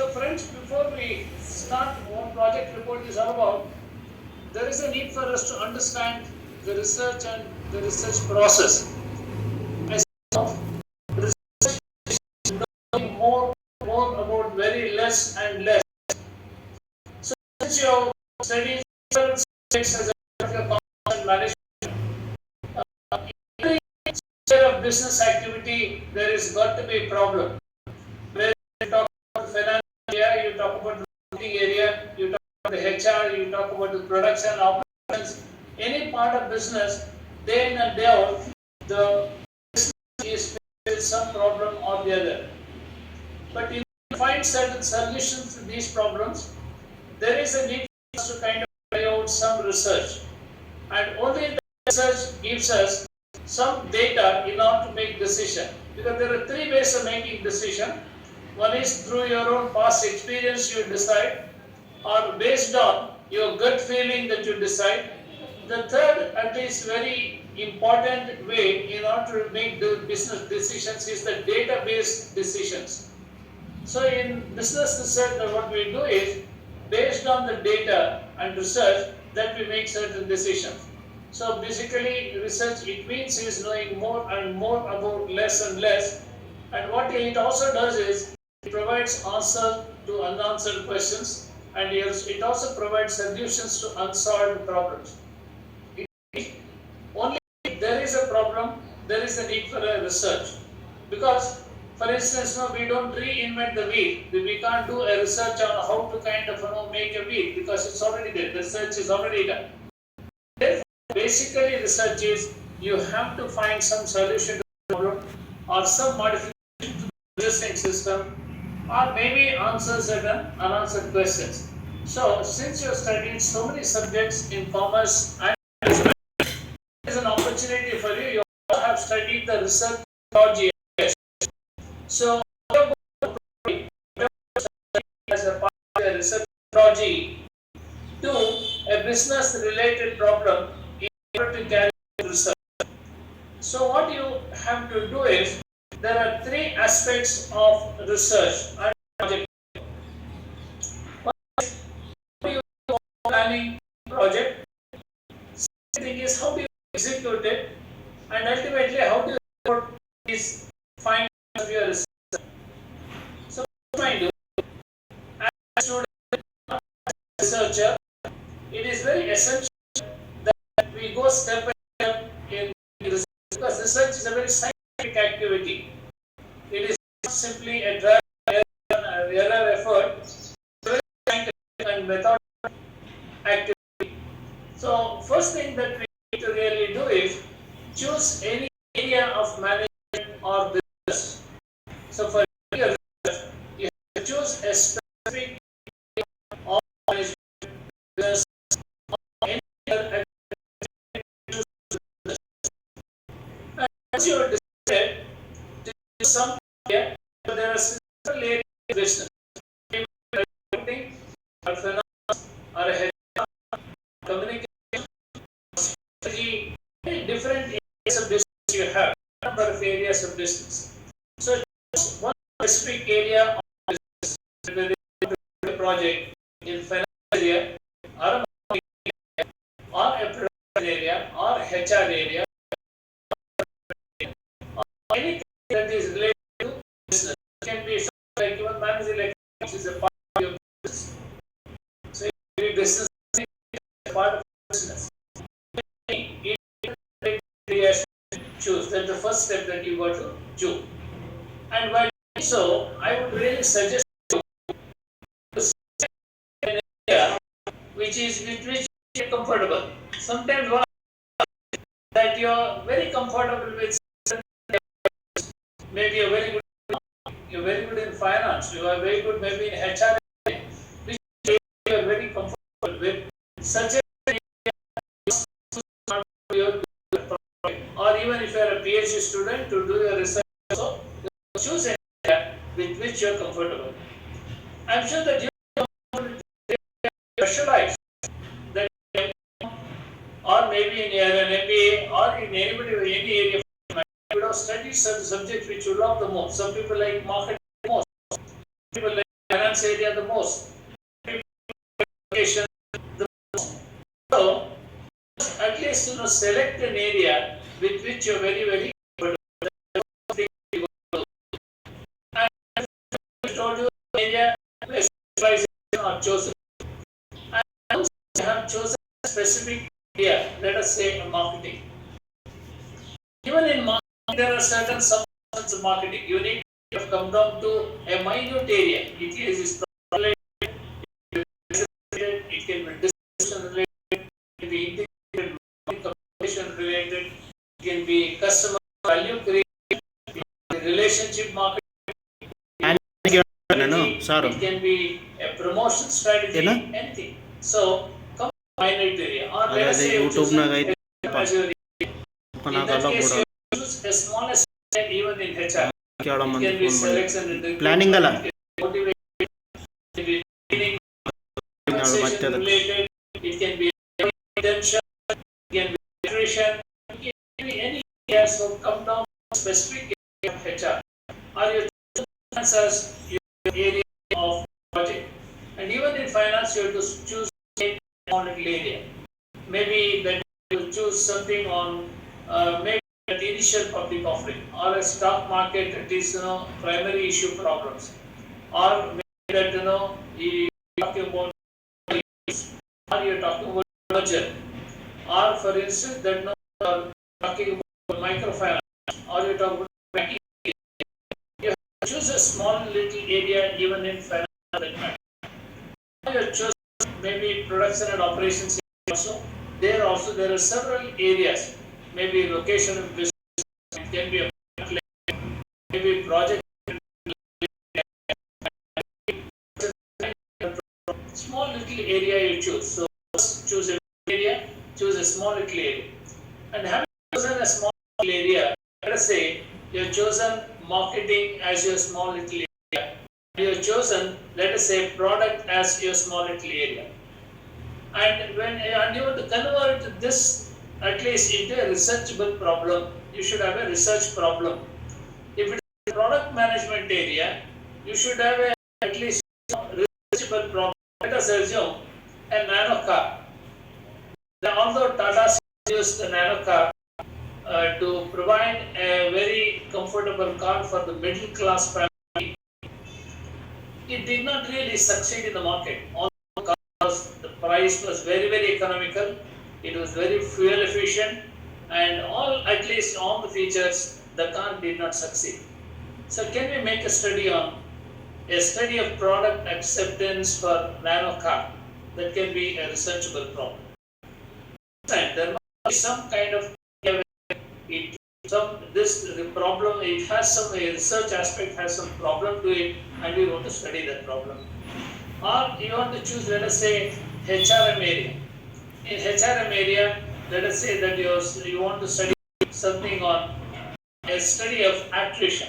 So friends, before we start what project report is all about, there is a need for us to understand the research and the research process. As of research is knowing more about very less and less. So since you studied several subjects as a part of your content management, every sphere of business activity there is got to be a problem. Where you talk about the finance area, you talk about the marketing area, you talk about the HR, you talk about the production operations, any part of business, day in and day out, the business is facing some problem or the other. But if you find certain solutions to these problems, there is a need for us to kind of carry out some research. And only the research gives us some data in order to make decision. Because there are three ways of making decision. One is through your own past experience you decide, or based on your gut feeling that you decide. The third, at least very important way in order to make the business decisions is the data-based decisions. So in business research, what we do is, based on the data and research, that we make certain decisions. So basically, research, it means is knowing more and more about less and less. And what it also does is, it provides answer to unanswered questions, and it also provides solutions to unsolved problems. Only if there is a problem, there is a need for a research. Because, for instance, no, we don't reinvent the wheel. We can't do a research on how to kind of make a wheel because it's already there. The research is already done. Therefore, basically, research is you have to find some solution to the problem or some modification to the existing system, or maybe answer certain unanswered questions. So, since you're studying so many subjects in commerce and management, there is an opportunity for you. You also have studied the research methodology. So, as a part of the research methodology to a business related problem in order to carry out research. So, what you have to do is, there are three aspects of research and project. One is how do you go planning project. Second thing is how do you execute it, and ultimately how do you report these findings of your research. So what I do as a student, as a researcher, it is very essential that we go step by step in research, because research is a very scientific activity. It is not simply a trial and error effort. It's a very scientific and methodical activity. So first thing that we need to really do is choose any area of management or business. So for your research, you have to choose a specific area of management, business, or any other activity to choose business. And once you have decided to choose some area, there are several areas of business. Maybe marketing, or finance, or HR, communication, strategy, many different areas of business you have, a number of areas of business. So choose one specific area of business, whether a project in finance area, or a marketing area, or a production area, or HR area, or anything that is related to business. It can be like even managing electronics is a part of your business. So every business is a part of business. Any area choose. That's the first step that you got to do. And while doing so, I would really suggest you to select an area with which you're comfortable. Sometimes what that you're very comfortable with, maybe you're very good in finance, you are very good maybe in HR, which you are very comfortable with. Such a or even if you are a PhD student to do your research, also choose an area with which you are comfortable. I'm sure that you specialize that, or maybe in an MBA or in any area. You would have studied certain subjects which you love the most. Some people like marketing the most. Some people like finance finance area the most. Education the most. So at least select an area with which you're very and I told you the area where specialization are chosen. And once you have chosen a specific area, let us say marketing. Even in marketing, there are certain subsections of marketing. You need to have come down to a minute area. It is related, it can be distribution related, it can be integrated communication related, it can be customer value creation, relationship marketing. It can be a promotion strategy, anything. So, come minute area. Or let us say you choose in that case, you choose a smallest even in HR. It can be selection and planning motivation, it can be training, compensation related, it can be retention, it can be nutrition, it can be any area. So, come down to specific area of HR. Or you choose as your area of budget. And even in finance, you have to choose a small little area. Maybe that you choose something on maybe an initial public offering or a stock market that is primary issue problems, or maybe that you are talking about or you are talking about merger, or for instance that you are talking about microfinance, or you are talking about banking. You have to choose a small little area even in finance department. You choose maybe production and operations also. There are several areas. Maybe location of business, it can be a maybe project, small little area you choose. So first choose a area, choose a small little area, and having chosen a small little area, let us say you have chosen marketing as your small little area. You have chosen, let us say, product as your small little area. And when you want to convert this at least into a researchable problem, you should have a research problem. If it is a product management area, you should have at least researchable problem. Let us assume a nano car. Although Tata used the nano car to provide a very comfortable car for the middle class family, it did not really succeed in the market. All the cars, the price was very economical, it was very fuel efficient, and at least all the features, the car did not succeed. So can we make a study of product acceptance for nano car? That can be a researchable problem. And there must be some kind of problem, it has some research aspect, has some problem to it, and we want to study that problem. Or you want to choose, let us say, HRM area. In HRM area, let us say that you want to study something on a study of attrition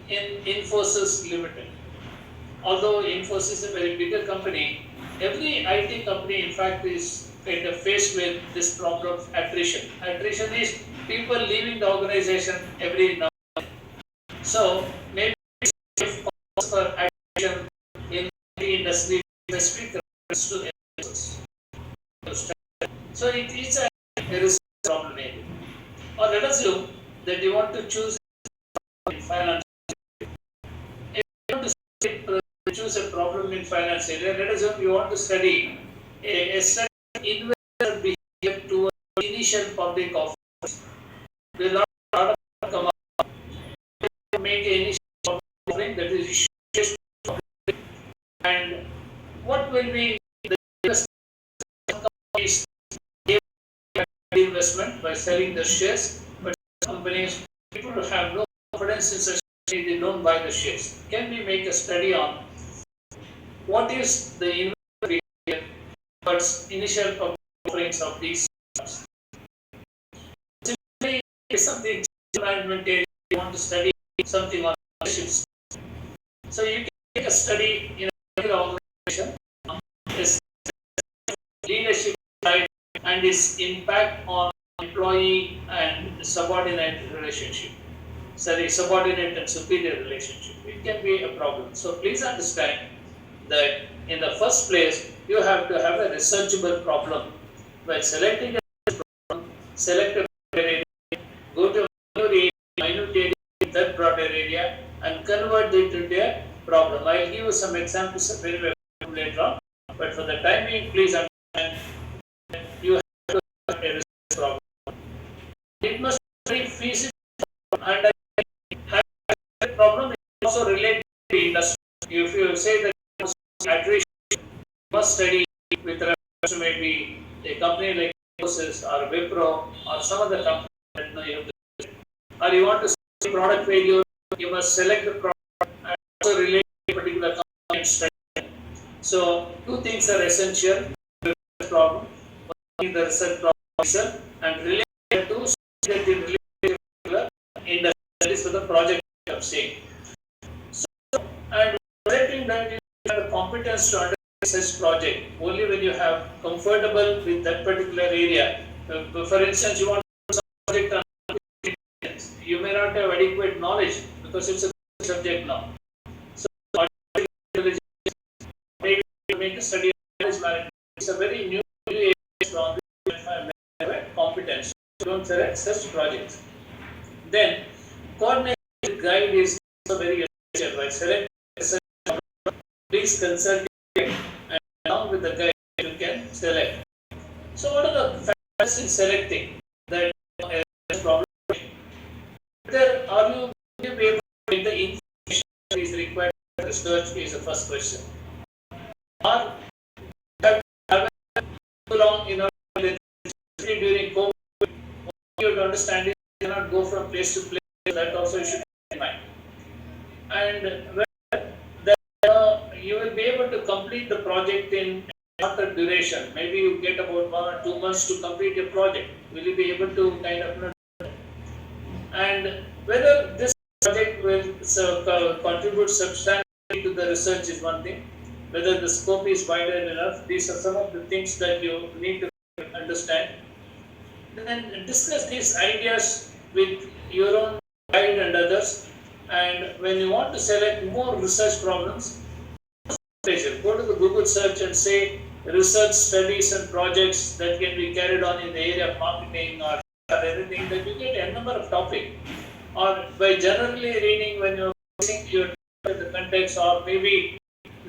in Infosys Limited. Although Infosys is a very bigger company, every IT company in fact is kind of faced with this problem of attrition. Attrition is people leaving the organization every now and then. So maybe cause for attrition in the industry specific reference to Infosys. So it is a research problem area. Or let us assume that you want to choose in finance. If you want to choose a problem in finance area, let us assume you want to study a certain investor behavior towards initial public offers. There will not come up. Make an initial public offering that is issued public, and what will be the companies investment by selling the shares, but companies, people have no confidence in such company, they don't buy the shares. Can we make a study on what is the investor behavior towards initial public offerings of these stocks? Similarly, if something management area, you want to study something on leadership. So you can make a study in a particular organization, is leadership side and its impact on employee and subordinate relationship. Subordinate and superior relationship. It can be a problem. So please understand, that in the first place you have to have a researchable problem. By selecting a problem, select a broader area, go to minute area in that broader area and convert it into a problem. I'll give you some examples of very well later on, but for the time being, please understand you have to have a research problem. It must be very feasible and a problem is also related to industry. If you say that attrition must study with reference to maybe a company like Infosys or Wipro or some other company that you have to, or you want to see product failure, you must select the product and also relate to a particular company and study. So two things are essential: the problem, the research problem itself, and related to that in related to particular industry. That is for the project I'm saying. So, and projecting that you have the competence to understand such project only when you have comfortable with that particular area. For instance, you want to do some project on intelligence. You may not have adequate knowledge because it's a subject now. So, artificial intelligence, maybe you make a study of knowledge management. It's a very new area from which you have competence. Don't select such projects. Then, coordination guide is also very essential. Right? Select such problem. Please consult it, and along with the guide you can select. So, what are the factors in selecting that problem? Whether are you able to get the information that is required for research is the first question. Or have too long in order especially during COVID, you have to understand it, you cannot go from place to place. That also you should keep in mind. And you will be able to complete the project in shorter duration. Maybe you get about 1 or 2 months to complete a project. Will you be able to kind of, and whether this project will contribute substantially to the research is one thing. Whether the scope is wider enough, these are some of the things that you need to understand. Then discuss these ideas with your own guide and others. And when you want to select more research problems, go to the Google search and say research studies and projects that can be carried on in the area of marketing or anything, that you get a number of topics. Or by generally reading when you're think you're in the context, or maybe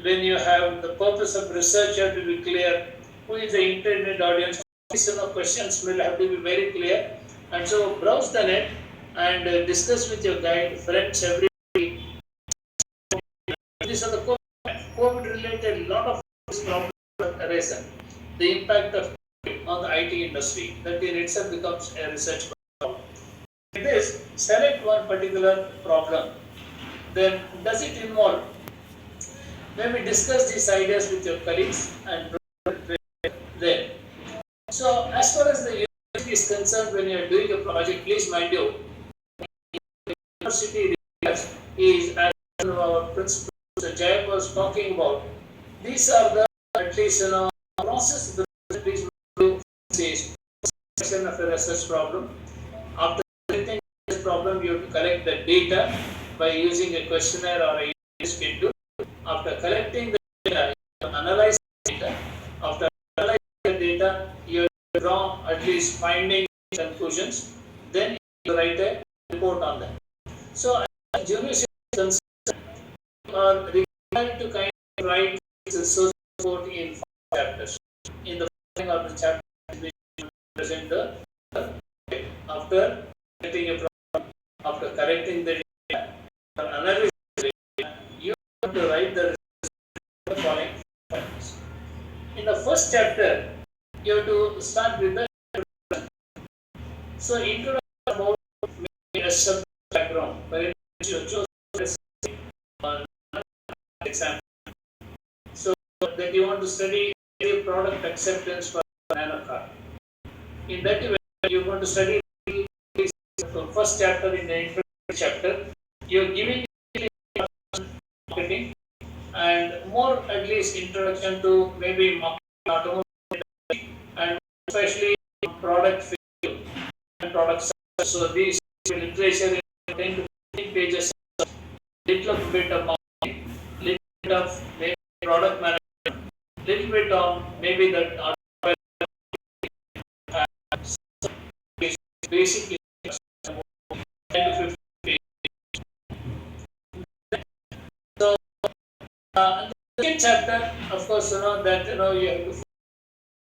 when you have the purpose of research, you have to be clear who is the intended audience. These questions will have to be very clear. And so browse the net and discuss with your guide, friends, everybody. These are the COVID related, lot of problems have arisen. The impact of COVID on the IT industry, that in itself becomes a research problem. In this, select one particular problem. Then does it involve? Maybe discuss these ideas with your colleagues and then. So as far as the university is concerned, when you are doing a project, please mind you, university is, as our principal Jay was talking about, these are the at least process the please says of a research problem. After selecting this problem, you have to collect the data by using a questionnaire or a schedule. After collecting the data, you analyze the data. After analyzing the data, you draw at least findings and conclusions. Then you write a report on that. So, as university is concerned, you are required to kind of write a source report in 5 chapters. In the following of the chapter, we present the after getting a problem, after correcting the data, after analyzing the data, you have to write the following findings. In the first chapter, you have to start with the introduction. So, introduction about a subject background, where you chose example. So, that you want to study product acceptance for nanocar. In that way, you want to study the first chapter in the introduction chapter. You are giving marketing and more at least introduction to maybe marketing, automobile, and especially product field and product science. So these literature in 10 to 15 pages, little bit of marketing, little bit of maybe product management, little bit on maybe that basically 10 to 15. So the second chapter, of course, that you have to